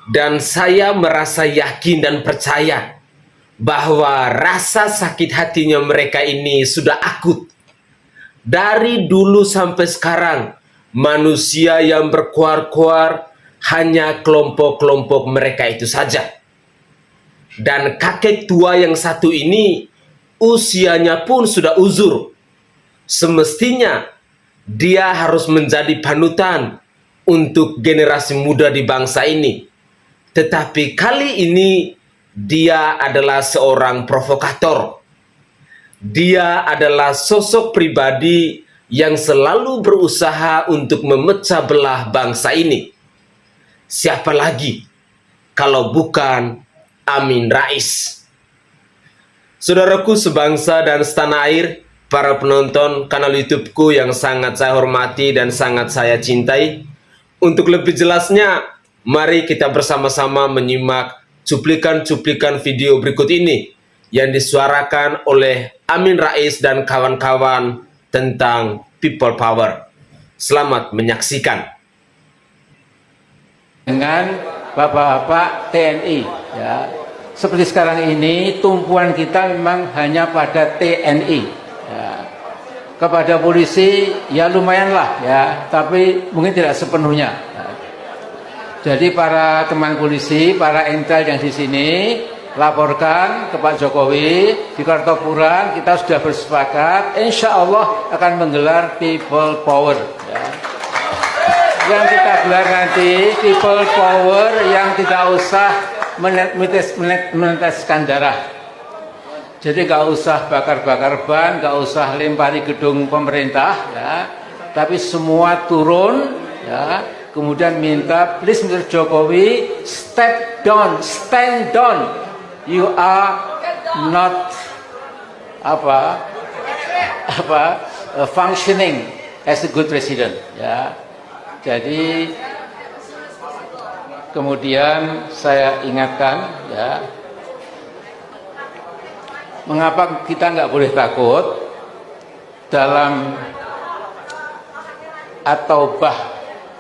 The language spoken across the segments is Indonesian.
Dan saya merasa yakin dan percaya bahwa rasa sakit hatinya mereka ini sudah akut. Dari dulu sampai sekarang, manusia yang berkuar-kuar hanya kelompok-kelompok mereka itu saja. Dan kakek tua yang satu ini usianya pun sudah uzur. Semestinya dia harus menjadi panutan untuk generasi muda di bangsa ini. Tetapi kali ini dia adalah seorang provokator. Dia adalah sosok pribadi yang selalu berusaha untuk memecah belah bangsa ini. Siapa lagi kalau bukan Amin Rais? Saudaraku sebangsa dan setanah air, para penonton kanal YouTubeku yang sangat saya hormati dan sangat saya cintai. Untuk lebih jelasnya, mari kita bersama-sama menyimak cuplikan-cuplikan video berikut ini yang disuarakan oleh Amin Rais dan kawan-kawan tentang people power. Selamat menyaksikan. Dengan bapak-bapak TNI, ya. Seperti sekarang ini tumpuan kita memang hanya pada TNI. Ya. Kepada polisi ya lumayanlah ya, tapi mungkin tidak sepenuhnya. Ya. Jadi para teman polisi, para intel yang di sini laporkan ke Pak Jokowi di Kartopuran kita sudah bersepakat, insya Allah akan menggelar people power. Ya. Yang kita gelar nanti people power yang tidak usah meneteskan darah. Jadi nggak usah bakar-bakar ban, nggak usah lempari gedung pemerintah, ya. Tapi semua turun, ya. Kemudian minta, please Mr. Jokowi, step down, stand down. You are not functioning as a good president, ya. Jadi kemudian saya ingatkan, ya, mengapa kita nggak boleh takut dalam At-Taubah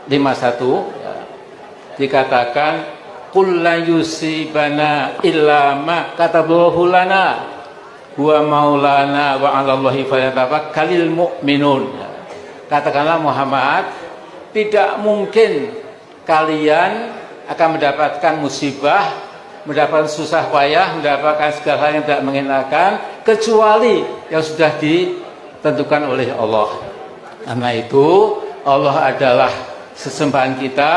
51, ya, dikatakan qul la yusibana illa ma katabahu lana huwa maulana wa 'alallahi falyatawakkalul mu'minun. Ya. Katakanlah Muhammad, tidak mungkin kalian akan mendapatkan musibah, mendapatkan susah payah, mendapatkan segala hal yang tidak mengenakan kecuali yang sudah ditentukan oleh Allah. Karena itu Allah adalah sesembahan kita,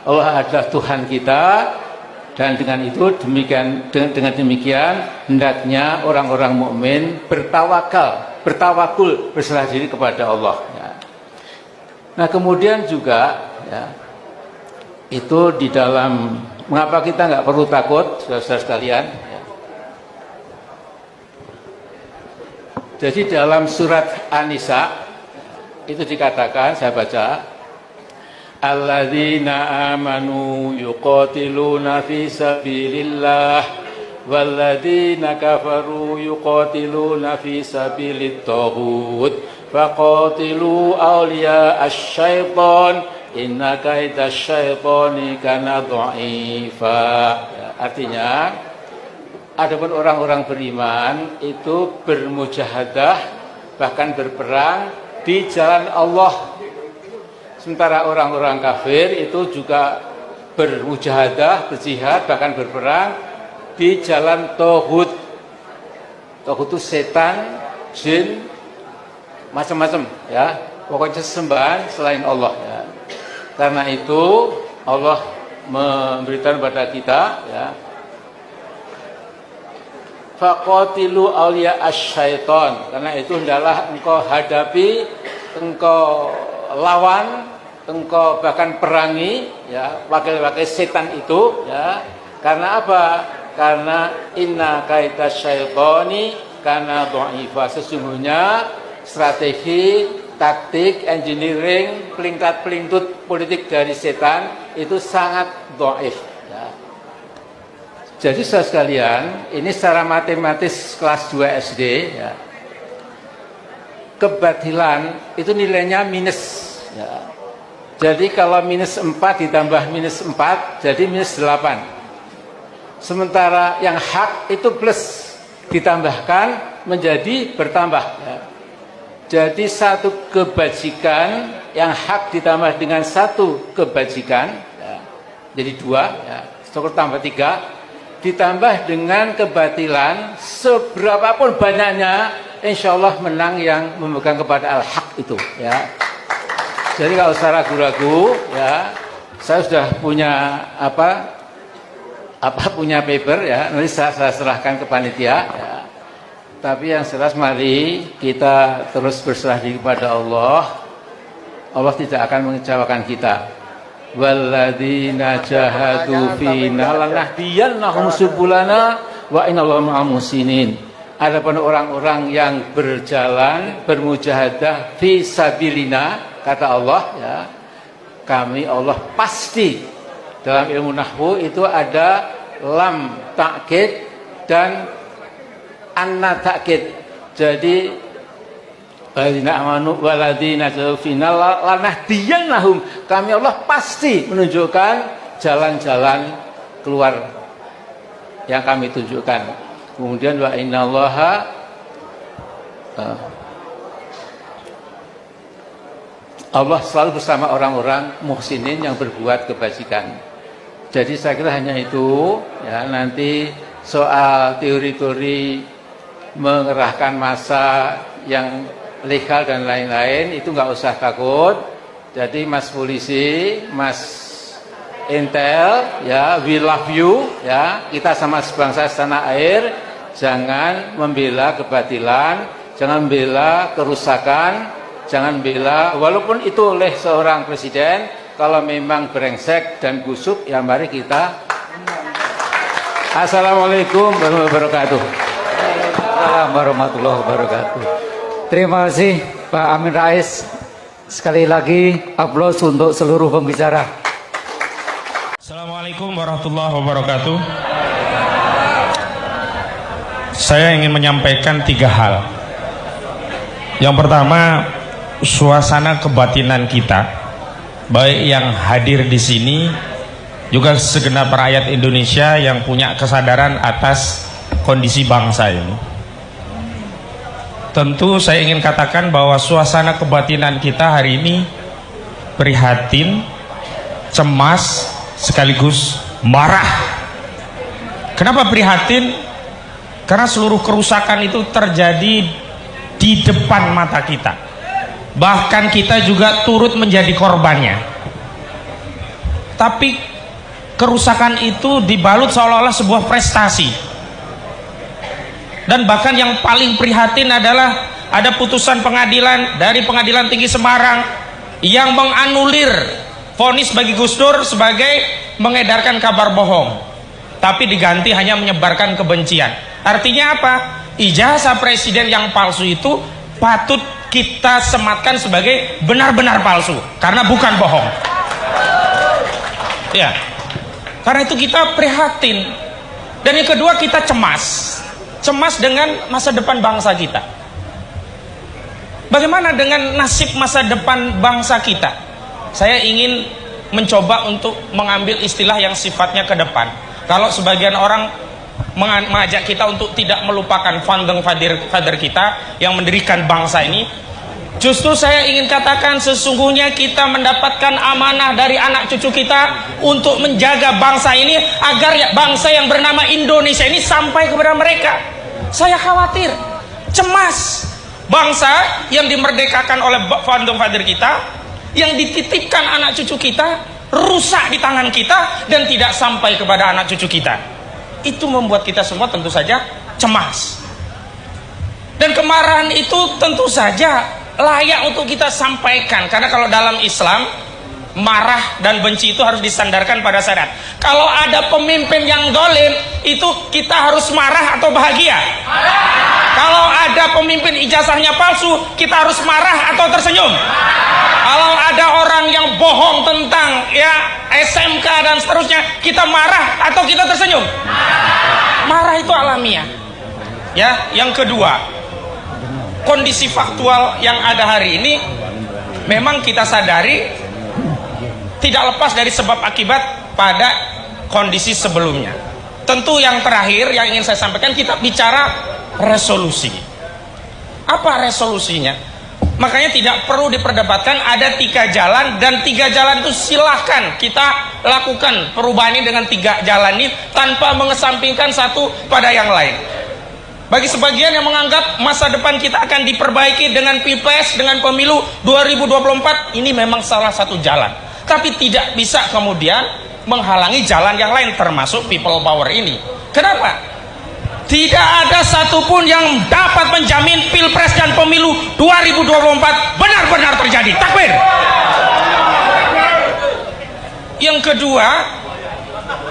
Allah adalah Tuhan kita, dan dengan itu dengan demikian hendaknya orang-orang mukmin bertawakul, berserah diri kepada Allah. Ya. Nah kemudian juga, ya, itu di dalam mengapa kita nggak perlu takut, saudara-saudara sekalian. Ya. Jadi dalam surat An-Nisa itu dikatakan, saya baca, alladzina amanu yuqatiluna fi sabilillah walladzina kafaru yuqatiluna fi sabilit taghut faqatilu awliya asy-syaitan inna kaida syaitani kana dha'ifa. Ya, artinya adapun orang-orang beriman itu bermujahadah, bahkan berperang di jalan Allah. Sementara orang-orang kafir itu juga bermujahadah, berjihad, bahkan berperang di jalan Tohut. Tohut itu setan, jin, macam-macam, ya. Pokoknya sembahan selain Allah, ya. Karena itu Allah memberitahu kepada kita, ya, faqatilu awliya asy-syaitan. Karena itu hendaklah engkau hadapi, engkau lawan, engkau bahkan perangi, ya, wakil-wakil setan itu, ya. Karena apa? Karena inna kaida syaitani kana dha'ifa. Sesungguhnya strategi, taktik, engineering, pelintut politik dari setan itu sangat dhaif, ya. Jadi saudara sekalian, ini secara matematis kelas 2 SD, ya, kebatilan itu nilainya minus, ya. Jadi kalau minus 4 ditambah minus 4 jadi minus 8. Sementara yang hak itu plus, ditambahkan menjadi bertambah. Ya. Jadi satu kebajikan yang hak ditambah dengan satu kebajikan, ya, jadi 2, ya, syukur tambah 3, ditambah dengan kebatilan seberapapun banyaknya, insya Allah menang yang memegang kepada al-haq itu. Ya. Jadi kalau usah ragu-ragu, ya, saya sudah punya punya paper, ya, nanti saya serahkan ke panitia. Ya. Tapi yang jelas mari kita terus berserah diri kepada Allah. Allah tidak akan mengecewakan kita. Walladzina jahadu fina lanahdiyannahum subulana wa innallaha ma'al muhsinin. Adapun orang-orang yang berjalan bermujahadah fi sabilina, kata Allah, ya, kami Allah pasti. Dalam ilmu nahwu itu ada lam ta'kid dan anna ta'kid. Jadi walladzina amanu walladzina jahadu fina lanahdiyannahum, kami Allah pasti menunjukkan jalan-jalan keluar yang kami tunjukkan. Kemudian wa innallaha Allah selalu bersama orang-orang muhsinin yang berbuat kebajikan. Jadi saya kira hanya itu, ya. Nanti soal teori-teori mengerahkan massa yang legal dan lain-lain itu nggak usah takut. Jadi Mas Polisi, Mas Intel, ya, we love you, ya, kita sama sebangsa setanah air. Jangan membela kebatilan, jangan membela kerusakan, jangan membela walaupun itu oleh seorang presiden. Kalau memang brengsek dan busuk, ya mari kita. Assalamualaikum warahmatullahi wabarakatuh. Assalamualaikum warahmatullahi wabarakatuh. Terima kasih Pak Amin Rais. Sekali lagi aplaus untuk seluruh pembicara. Assalamualaikum warahmatullahi wabarakatuh. Saya ingin menyampaikan 3 hal. Yang pertama, suasana kebatinan kita, baik yang hadir di sini juga segenap rakyat Indonesia yang punya kesadaran atas kondisi bangsa ini. Tentu saya ingin katakan bahwa suasana kebatinan kita hari ini prihatin, cemas, sekaligus marah. Kenapa prihatin? Karena seluruh kerusakan itu terjadi di depan mata kita. Bahkan kita juga turut menjadi korbannya. Tapi kerusakan itu dibalut seolah-olah sebuah prestasi. Dan bahkan yang paling prihatin adalah ada putusan pengadilan dari Pengadilan Tinggi Semarang yang menganulir vonis bagi Gus Dur sebagai mengedarkan kabar bohong, tapi diganti hanya menyebarkan kebencian. Artinya apa? Ijazah presiden yang palsu itu patut kita sematkan sebagai benar-benar palsu karena bukan bohong. Ya, karena itu kita prihatin. Dan yang kedua, kita cemas dengan masa depan bangsa kita. Bagaimana dengan nasib masa depan bangsa kita? Saya ingin mencoba untuk mengambil istilah yang sifatnya ke depan. Kalau sebagian orang mengajak kita untuk tidak melupakan founding father kita yang mendirikan bangsa ini, justru saya ingin katakan sesungguhnya kita mendapatkan amanah dari anak cucu kita untuk menjaga bangsa ini agar bangsa yang bernama Indonesia ini sampai kepada mereka. Saya khawatir, cemas bangsa yang dimerdekakan oleh founding father kita, yang dititipkan anak cucu kita, rusak di tangan kita dan tidak sampai kepada anak cucu kita. Itu membuat kita semua tentu saja cemas. Dan kemarahan itu tentu saja layak untuk kita sampaikan, karena kalau dalam Islam marah dan benci itu harus disandarkan pada syariat. Kalau ada pemimpin yang zalim, itu kita harus marah atau bahagia? Kalau ada pemimpin ijazahnya palsu, kita harus marah atau tersenyum? Kalau ada orang yang bohong tentang SMK dan seterusnya, kita marah atau kita tersenyum? Marah itu alamiah. Ya, yang kedua, kondisi faktual yang ada hari ini memang kita sadari tidak lepas dari sebab akibat pada kondisi sebelumnya. Tentu yang terakhir yang ingin saya sampaikan, kita bicara resolusi. Apa resolusinya? Makanya tidak perlu diperdebatkan, ada 3 jalan, dan 3 jalan itu silahkan kita lakukan perubahan ini dengan 3 jalan ini tanpa mengesampingkan satu pada yang lain. Bagi sebagian yang menganggap masa depan kita akan diperbaiki dengan Pilpres, dengan pemilu 2024, ini memang salah satu jalan. Tapi tidak bisa kemudian menghalangi jalan yang lain, termasuk people power ini. Kenapa? Tidak ada satupun yang dapat menjamin Pilpres dan pemilu 2024 benar-benar terjadi. Takbir. Yang kedua,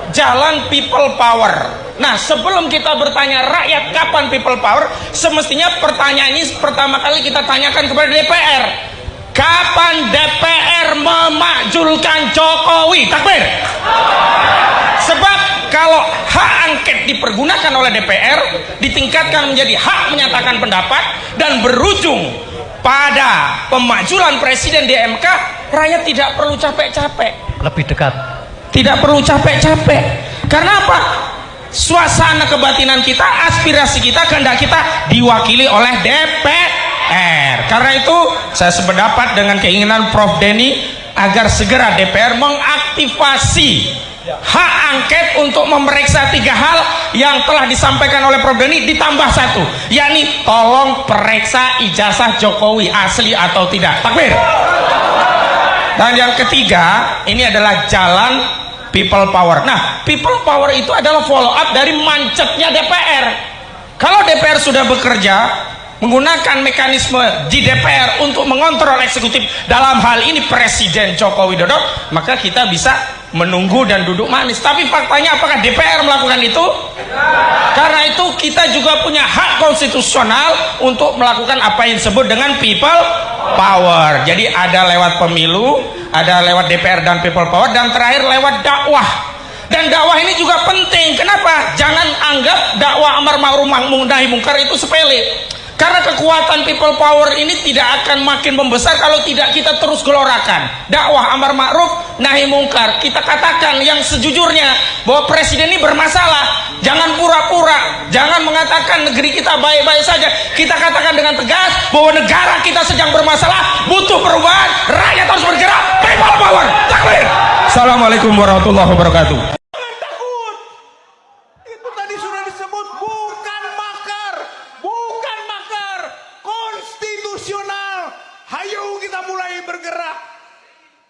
jalan people power. Nah, sebelum kita bertanya rakyat kapan people power, semestinya pertanyaan ini pertama kali kita tanyakan kepada DPR. Kapan DPR memakzulkan Jokowi? Takbir. Sebab kalau hak angket dipergunakan oleh DPR, ditingkatkan menjadi hak menyatakan pendapat dan berujung pada pemakzulan presiden di MK, rakyat tidak perlu capek-capek. Lebih dekat. Tidak perlu capek-capek. Karena apa? Suasana kebatinan kita, aspirasi kita, kehendak kita diwakili oleh DPR. Karena itu saya sependapat dengan keinginan Prof. Denny agar segera DPR mengaktifasi hak angket untuk memeriksa 3 hal yang telah disampaikan oleh Prof. Denny, ditambah 1, yakni tolong periksa ijazah Jokowi asli atau tidak. Takbir. Dan yang ketiga, ini adalah jalan people power. Nah, people power itu adalah follow up dari mancetnya DPR. Kalau DPR sudah bekerja menggunakan mekanisme di DPR untuk mengontrol eksekutif, dalam hal ini Presiden Joko Widodo, maka kita bisa menunggu dan duduk manis. Tapi faktanya apakah DPR melakukan itu? Karena itu kita juga punya hak konstitusional untuk melakukan apa yang disebut dengan people power. Jadi ada lewat pemilu, ada lewat DPR dan people power, dan terakhir lewat dakwah. Dan dakwah ini juga penting. Kenapa? Jangan anggap dakwah amar ma'ruf nahi mungkar itu sepele. Karena kekuatan people power ini tidak akan makin membesar kalau tidak kita terus gelorakan. Dakwah amar ma'ruf nahi mungkar. Kita katakan yang sejujurnya bahwa presiden ini bermasalah. Jangan pura-pura. Jangan mengatakan negeri kita baik-baik saja. Kita katakan dengan tegas bahwa negara kita sedang bermasalah, butuh perubahan, rakyat harus bergerak. People power. Takbir. Assalamualaikum warahmatullahi wabarakatuh. Jangan takut. Itu tadi sudah disebut bukan makar. Bukan makar. Konstitusional. Hayo kita mulai bergerak.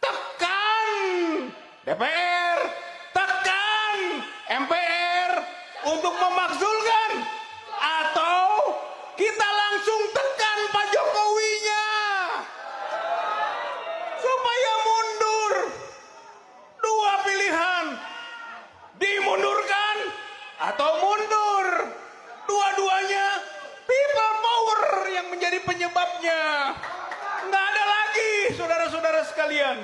Tekan DPR. Tekan MPR untuk memakzulkan. Atau kita langsung tekan Pak Jokowinya. Supaya mundur. 2 pilihan. Dimundurkan atau mundur. Dua-duanya people power yang menjadi penyebabnya. Nggak ada lagi, saudara-saudara sekalian.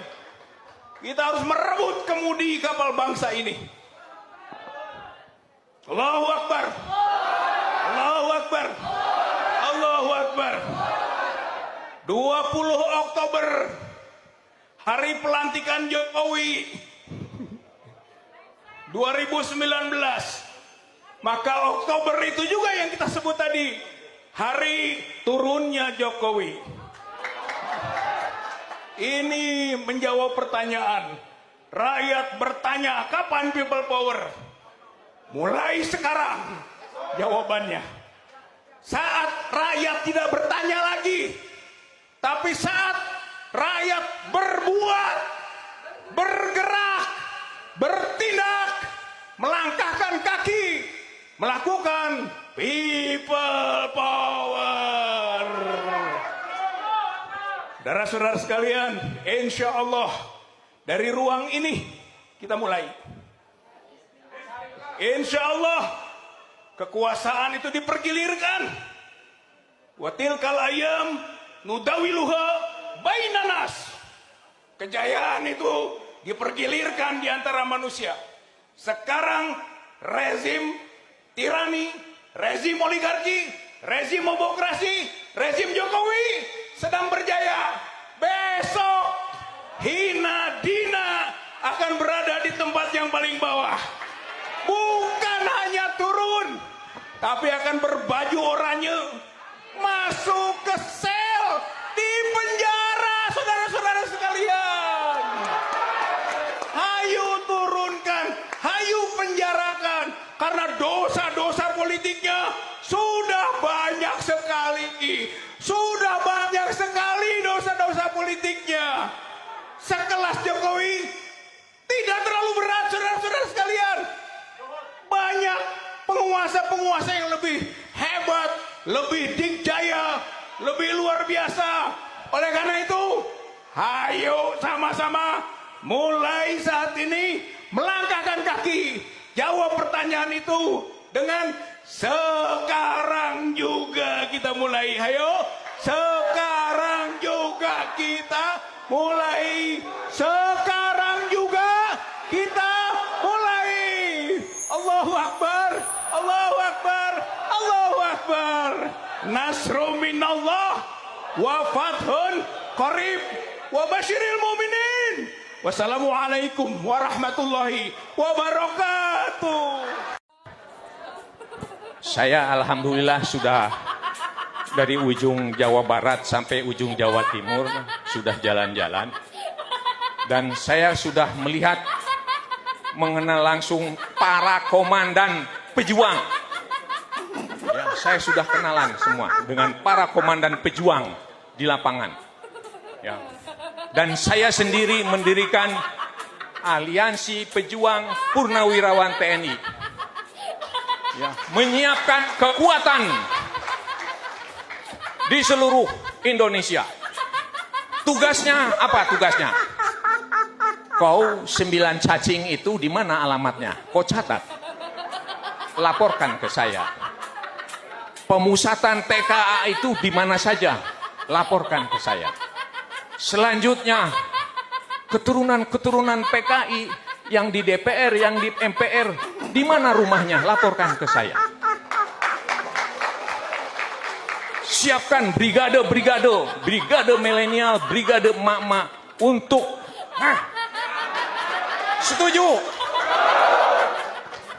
Kita harus merebut kemudi kapal bangsa ini. Allahu Akbar. Allahu Akbar. Allahu Akbar. 20 Oktober, hari pelantikan Jokowi 2019. Maka Oktober itu juga yang kita sebut tadi, hari turunnya Jokowi. Ini menjawab pertanyaan. Rakyat bertanya, kapan people power? Mulai sekarang jawabannya. Saat rakyat tidak bertanya lagi, tapi saat rakyat berbuat, bergerak, bertindak, melangkahkan kaki, melakukan people power. Saudara-saudara sekalian, insya Allah dari ruang ini kita mulai. Insya Allah kekuasaan itu dipergilirkan. Wa tilkal ayyam nudawiluha bainan nas. Kejayaan itu dipergilirkan di antara manusia. Sekarang rezim tirani, rezim oligarki, rezim obokrasi, rezim Jokowi sedang berjaya. Besok hina dina akan berada di tempat yang paling bawah. Bukan hanya turun, tapi akan berbaju oranye, masuk ke sel, di penjara, saudara-saudara sekalian. Hayu turunkan, hayu penjarakan, karena dosa-dosa politiknya sudah banyak sekali. Sudah banyak sekali dosa-dosa politiknya. Sekelas Jokowi tidak terlalu berat, saudara-saudara sekalian. Banyak penguasa-penguasa yang lebih hebat, lebih dikjaya, lebih luar biasa. Oleh karena itu, ayo sama-sama mulai saat ini melangkahkan kaki. Jawab pertanyaan itu dengan sekarang juga kita mulai. Ayo, sekarang juga kita mulai. Sekarang juga kita mulai. Allahu Akbar, Allahu Akbar, Allahu Akbar. Nasrun minallah wa fathun qarib wa basyiril mu'minin. Wassalamualaikum warahmatullahi wabarakatuh. Saya alhamdulillah sudah dari ujung Jawa Barat sampai ujung Jawa Timur sudah jalan-jalan. Dan saya sudah melihat, mengenal langsung para komandan pejuang. Ya, saya sudah kenalan semua dengan para komandan pejuang di lapangan. Ya. Dan saya sendiri mendirikan Aliansi Pejuang Purnawirawan TNI. Ya, menyiapkan kekuatan di seluruh Indonesia. Tugasnya apa tugasnya? Kau 9 cacing itu di mana alamatnya? Kau catat. Laporkan ke saya. Pemusatan TKA itu di mana saja? Laporkan ke saya. Selanjutnya, keturunan-keturunan PKI yang di DPR, yang di MPR, di mana rumahnya? Laporkan ke saya. Siapkan brigade-brigade, brigade milenial, brigade emak-emak untuk setuju.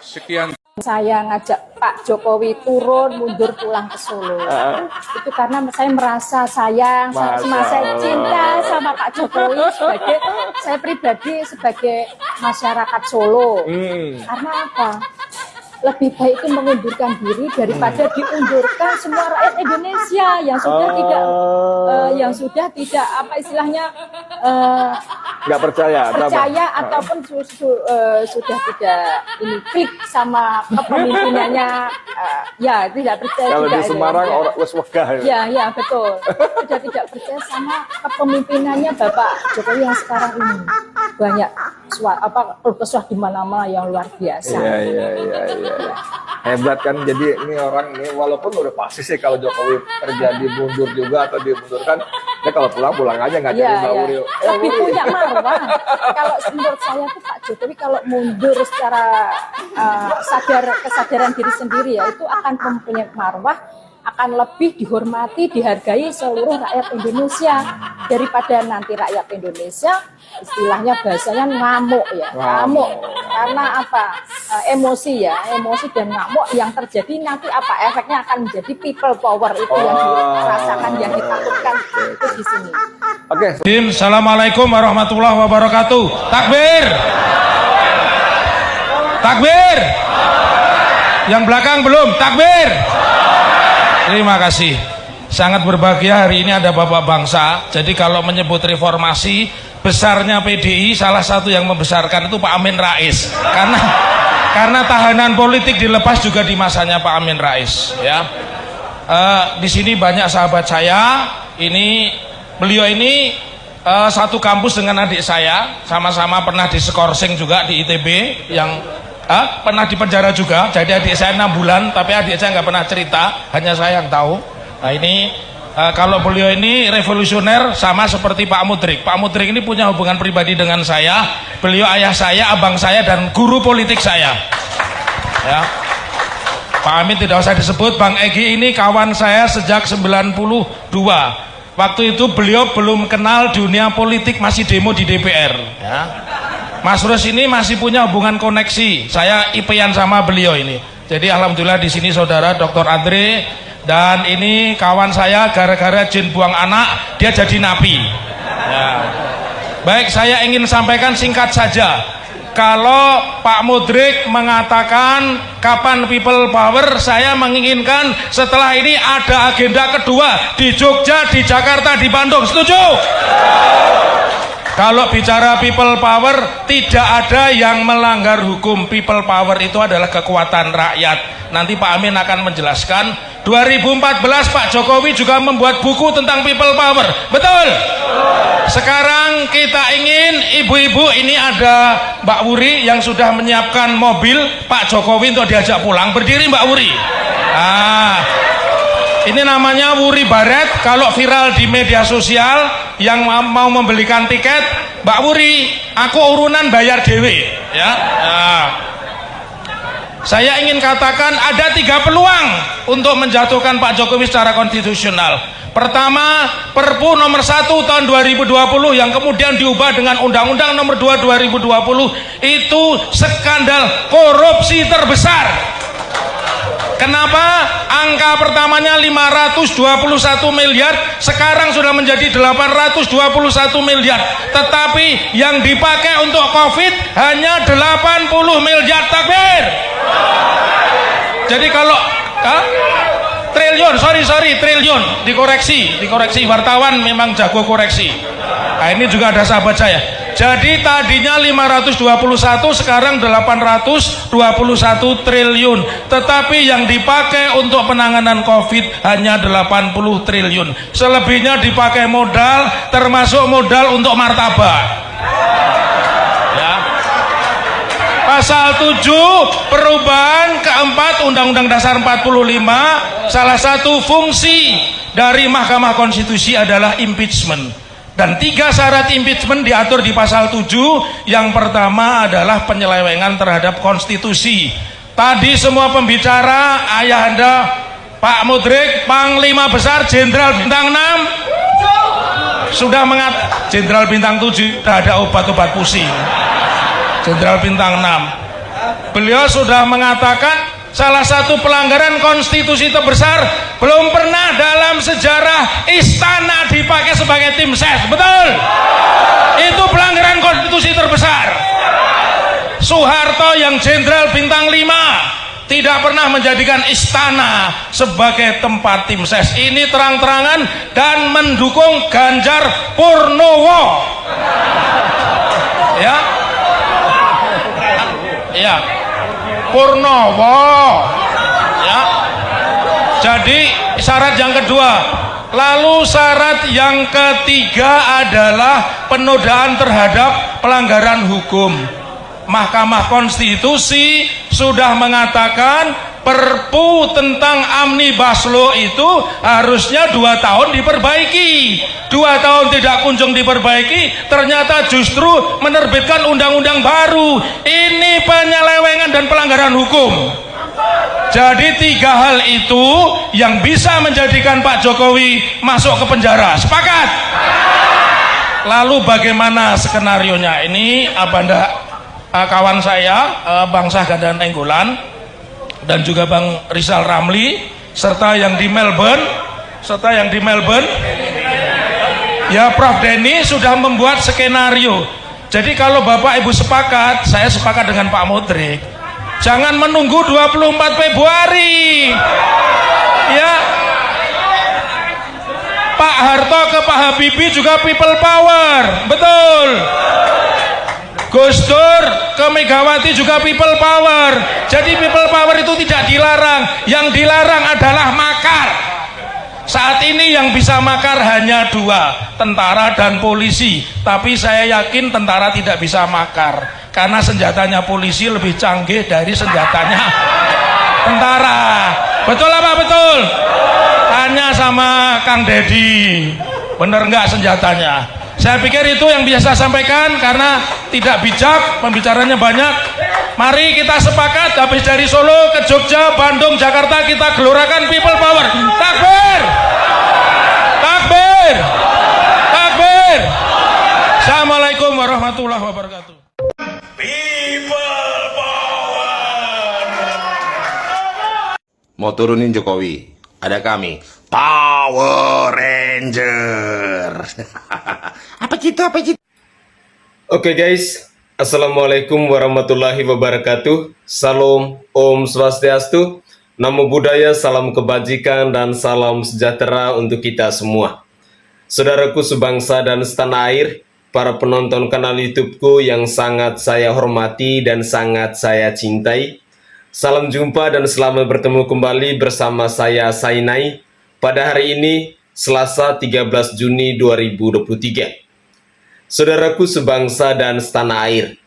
Sekian. Saya ngajak Pak Jokowi turun, mundur pulang ke Solo. Itu karena saya merasa sayang, saya cinta sama Pak Jokowi sebagai saya pribadi sebagai masyarakat Solo. Karena apa? Lebih baik itu mengundurkan diri daripada diundurkan semua rakyat Indonesia yang sudah tidak apa istilahnya nggak percaya ataupun sudah tidak ini klik sama kepemimpinannya, ya tidak percaya. Kalau di Semarang orang wes wegah ya betul, sudah tidak percaya sama kepemimpinannya Bapak Jokowi yang sekarang ini. Banyak keluh di mana-mana yang luar biasa. Iya. Hebat kan, jadi ini orang ini walaupun udah pasti sih kalau Jokowi terjadi mundur juga atau dimundurkan, ya kalau pulang aja nggak jadi Mbak Uril. Tapi punya marwah. Kalau menurut saya tuh Pak Jokowi kalau mundur secara kesadaran diri sendiri ya itu akan mempunyai marwah, akan lebih dihormati, dihargai seluruh rakyat Indonesia daripada nanti rakyat Indonesia istilahnya bahasanya ngamuk ya, ngamuk karena apa? Emosi dan ngamuk yang terjadi nanti apa efeknya akan menjadi people power itu yang dirasakan, yang ditakutkan itu di sini. Oke. Assalamualaikum warahmatullahi wabarakatuh. Takbir. Takbir. Yang belakang belum takbir. Terima kasih. Sangat berbahagia hari ini ada Bapak Bangsa. Jadi kalau menyebut reformasi, besarnya PDI salah satu yang membesarkan itu Pak Amin Rais. Karena tahanan politik dilepas juga di masanya Pak Amin Rais. Ya. Di sini banyak sahabat saya. Beliau ini satu kampus dengan adik saya. Sama-sama pernah di Skorsing juga di ITB yang pernah di penjara juga. Jadi adik saya 6 bulan, tapi adik saya nggak pernah cerita, hanya saya yang tahu. Nah ini kalau beliau ini revolusioner sama seperti Pak Mudrik. Pak Mudrik ini punya hubungan pribadi dengan saya. Beliau ayah saya, abang saya, dan guru politik saya. Ya. Pak Amin tidak usah disebut. Bang Egy ini kawan saya sejak 92. Waktu itu beliau belum kenal dunia politik, masih demo di DPR. Ya. Mas Rus ini masih punya hubungan koneksi. Saya IP-an sama beliau ini. Jadi alhamdulillah di sini saudara Dr. Andre, dan ini kawan saya gara-gara jin buang anak dia jadi napi. Ya. Baik, saya ingin sampaikan singkat saja. Kalau Pak Mudrik mengatakan kapan people power, saya menginginkan setelah ini ada agenda kedua di Jogja, di Jakarta, di Bandung. Setuju? Kalau bicara people power, tidak ada yang melanggar hukum. People power itu adalah kekuatan rakyat. Nanti Pak Amin akan menjelaskan. 2014 Pak Jokowi juga membuat buku tentang people power. Betul? Sekarang kita ingin ibu-ibu, ini ada Mbak Wuri yang sudah menyiapkan mobil Pak Jokowi untuk diajak pulang. Berdiri Mbak Wuri. Ini namanya Wuri Baret. Kalau viral di media sosial, yang mau membelikan tiket, Mbak Wuri, aku urunan bayar dewe, ya. Saya ingin katakan ada 3 peluang untuk menjatuhkan Pak Jokowi secara konstitusional. Pertama, Perpu nomor 1 tahun 2020 yang kemudian diubah dengan Undang-Undang nomor 2 2020 itu skandal korupsi terbesar. Kenapa? Angka pertamanya 521 miliar, sekarang sudah menjadi 821 miliar. Tetapi yang dipakai untuk COVID hanya 80 miliar. Takbir. Jadi kalau triliun, triliun, dikoreksi wartawan memang jago koreksi. Nah, ini juga ada sahabat saya. Jadi tadinya 521, sekarang 821 triliun. Tetapi yang dipakai untuk penanganan COVID hanya 80 triliun. Selebihnya dipakai modal, termasuk modal untuk martabak. Ya. Pasal 7 perubahan keempat Undang-Undang Dasar 45, salah satu fungsi dari Mahkamah Konstitusi adalah impeachment. Dan 3 syarat impeachment diatur di pasal 7. Yang pertama adalah penyelewengan terhadap konstitusi. Tadi semua pembicara, ayahanda Pak Mudrik, Panglima Besar Jenderal Bintang 6 sudah mengatakan, Jenderal Bintang 7 sudah ada obat-obat pusing. Jenderal Bintang 6, beliau sudah mengatakan salah satu pelanggaran konstitusi terbesar, belum pernah dalam sejarah istana dipakai sebagai tim ses. Betul? Itu pelanggaran konstitusi terbesar. Soeharto yang Jenderal Bintang 5 tidak pernah menjadikan istana sebagai tempat tim ses. Ini terang-terangan dan mendukung Ganjar Purnowo. Ya. Ya. Purnowo, ya. Jadi syarat yang kedua. Lalu syarat yang ketiga adalah penodaan terhadap pelanggaran hukum. Mahkamah Konstitusi sudah mengatakan Perpu tentang Omnibus Law itu harusnya 2 tahun diperbaiki. 2 tahun tidak kunjung diperbaiki, ternyata justru menerbitkan undang-undang baru. Ini penyelewengan dan pelanggaran hukum. Jadi 3 hal itu yang bisa menjadikan Pak Jokowi masuk ke penjara. Sepakat? Lalu bagaimana skenarionya? Ini kawan saya, Bang Sahgan Enggolan, dan juga Bang Rizal Ramli, serta yang di Melbourne, ya Prof Denny sudah membuat skenario. Jadi kalau Bapak Ibu sepakat, saya sepakat dengan Pak Mudrik, jangan menunggu 24 Februari. Ya, Pak Harto ke Pak Habibie juga people power. Betul. Gus Dur ke Megawati juga people power. Jadi people power itu tidak dilarang. Yang dilarang adalah makar. Saat ini yang bisa makar hanya 2, tentara dan polisi. Tapi saya yakin tentara tidak bisa makar, karena senjatanya polisi lebih canggih dari senjatanya tentara. Betul apa betul? Tanya sama Kang Dedi, bener nggak senjatanya? Saya pikir itu yang bisa saya sampaikan, karena tidak bijak, pembicaranya banyak. Mari kita sepakat, habis dari Solo ke Jogja, Bandung, Jakarta, kita gelorakan people power. Takbir! Takbir! Takbir! Assalamualaikum warahmatullahi wabarakatuh. mau turunin Jokowi. Ada kami, Power Ranger. Apa gitu? Oke guys, Assalamualaikum warahmatullahi wabarakatuh. Salam, Om Swastiastu, Namo Buddhaya, salam kebajikan dan salam sejahtera untuk kita semua. Saudaraku sebangsa dan setanah air, para penonton kanal YouTubeku yang sangat saya hormati dan sangat saya cintai. Salam jumpa dan selamat bertemu kembali bersama saya Sainai pada hari ini Selasa 13 Juni 2023. Saudaraku sebangsa dan setanah air,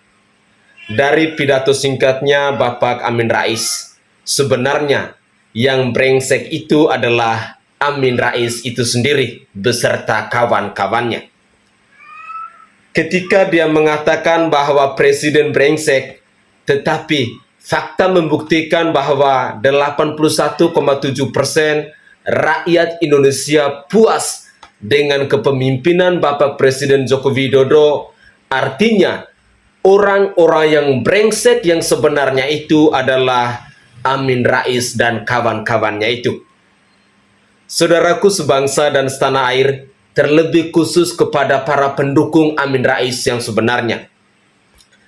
dari pidato singkatnya Bapak Amin Rais, sebenarnya yang brengsek itu adalah Amin Rais itu sendiri beserta kawan-kawannya. Ketika dia mengatakan bahwa presiden brengsek, tetapi fakta membuktikan bahwa 81,7% rakyat Indonesia puas dengan kepemimpinan Bapak Presiden Joko Widodo. Artinya orang-orang yang brengsek yang sebenarnya itu adalah Amin Rais dan kawan-kawannya itu. Saudaraku sebangsa dan setanah air, terlebih khusus kepada para pendukung Amin Rais yang sebenarnya,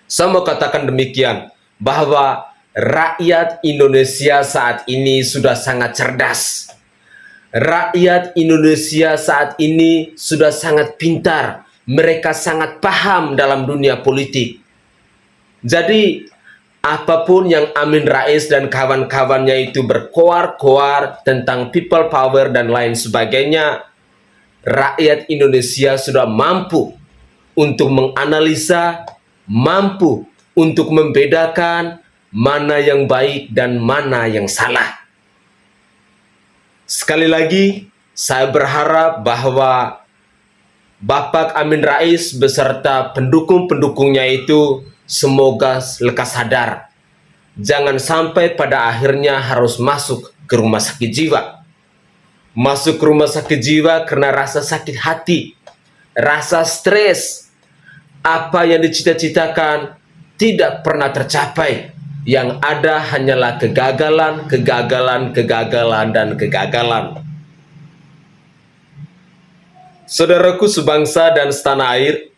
saya mau katakan demikian, bahwa rakyat Indonesia saat ini sudah sangat cerdas. Rakyat Indonesia saat ini sudah sangat pintar. Mereka sangat paham dalam dunia politik. Jadi, apapun yang Amin Rais dan kawan-kawannya itu berkoar-koar tentang people power dan lain sebagainya, rakyat Indonesia sudah mampu untuk menganalisa, mampu untuk membedakan mana yang baik dan mana yang salah. Sekali lagi, saya berharap bahwa Bapak Amin Rais beserta pendukung-pendukungnya itu semoga lekas sadar. Jangan sampai pada akhirnya harus masuk ke rumah sakit jiwa. Masuk ke rumah sakit jiwa karena rasa sakit hati, rasa stres. Apa yang dicita-citakan tidak pernah tercapai. Yang ada hanyalah kegagalan, dan kegagalan. Saudaraku sebangsa dan setanah air,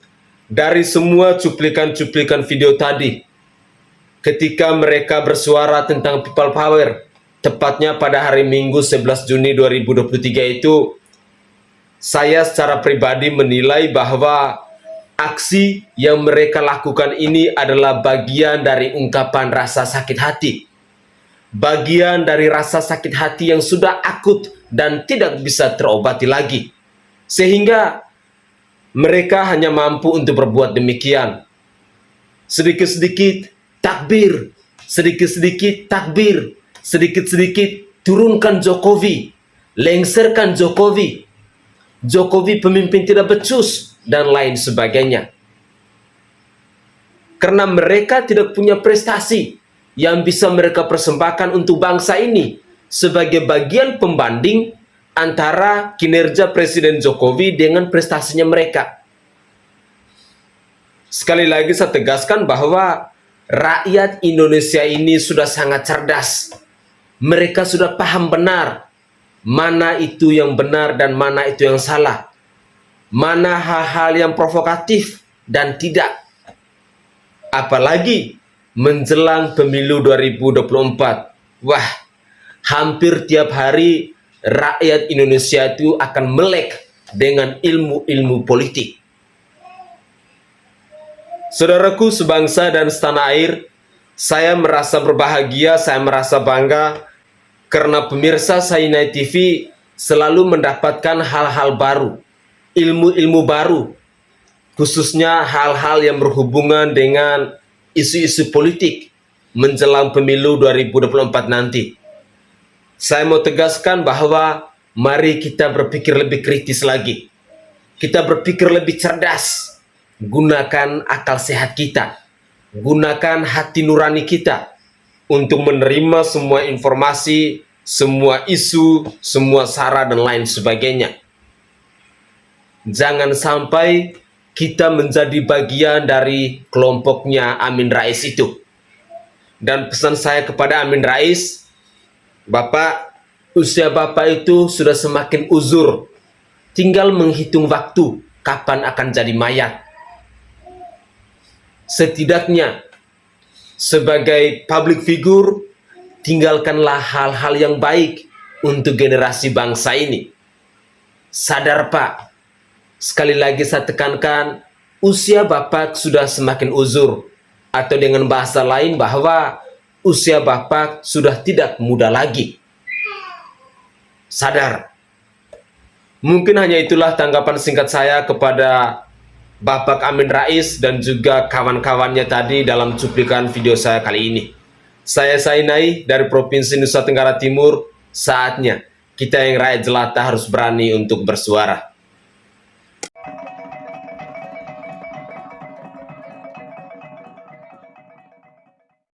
dari semua cuplikan-cuplikan video tadi, ketika mereka bersuara tentang people power, tepatnya pada hari Minggu 11 Juni 2023 itu, saya secara pribadi menilai bahwa aksi yang mereka lakukan ini adalah bagian dari ungkapan rasa sakit hati. Bagian dari rasa sakit hati yang sudah akut dan tidak bisa terobati lagi. Sehingga mereka hanya mampu untuk berbuat demikian. Sedikit-sedikit takbir, sedikit-sedikit takbir, sedikit-sedikit turunkan Jokowi, lengserkan Jokowi. Jokowi pemimpin tidak becus, dan lain sebagainya. Karena mereka tidak punya prestasi yang bisa mereka persembahkan untuk bangsa ini sebagai bagian pembanding antara kinerja Presiden Jokowi dengan prestasinya mereka. Sekali lagi saya tegaskan bahwa rakyat Indonesia ini sudah sangat cerdas. Mereka sudah paham benar mana itu yang benar dan mana itu yang salah. Mana hal-hal yang provokatif dan tidak. Apalagi menjelang pemilu 2024. Wah, hampir tiap hari rakyat Indonesia itu akan melek dengan ilmu-ilmu politik. Saudaraku sebangsa dan setanah air, saya merasa berbahagia, saya merasa bangga karena pemirsa Sainai TV selalu mendapatkan hal-hal baru, ilmu-ilmu baru, khususnya hal-hal yang berhubungan dengan isu-isu politik menjelang pemilu 2024 nanti. Saya mau tegaskan bahwa mari kita berpikir lebih kritis lagi. Kita berpikir lebih cerdas. Gunakan akal sehat kita. Gunakan hati nurani kita untuk menerima semua informasi, semua isu, semua sara dan lain sebagainya. Jangan sampai kita menjadi bagian dari kelompoknya Amin Rais itu. Dan pesan saya kepada Amin Rais, Bapak, usia Bapak itu sudah semakin uzur. Tinggal menghitung waktu kapan akan jadi mayat. Setidaknya, sebagai public figure, tinggalkanlah hal-hal yang baik untuk generasi bangsa ini. Sadar Pak, sekali lagi saya tekankan, usia Bapak sudah semakin uzur. Atau dengan bahasa lain bahwa usia Bapak sudah tidak muda lagi. Sadar. Mungkin hanya itulah tanggapan singkat saya kepada Bapak Amin Rais dan juga kawan-kawannya tadi dalam cuplikan video saya kali ini. Saya Sainai dari Provinsi Nusa Tenggara Timur. Saatnya kita yang rakyat jelata harus berani untuk bersuara.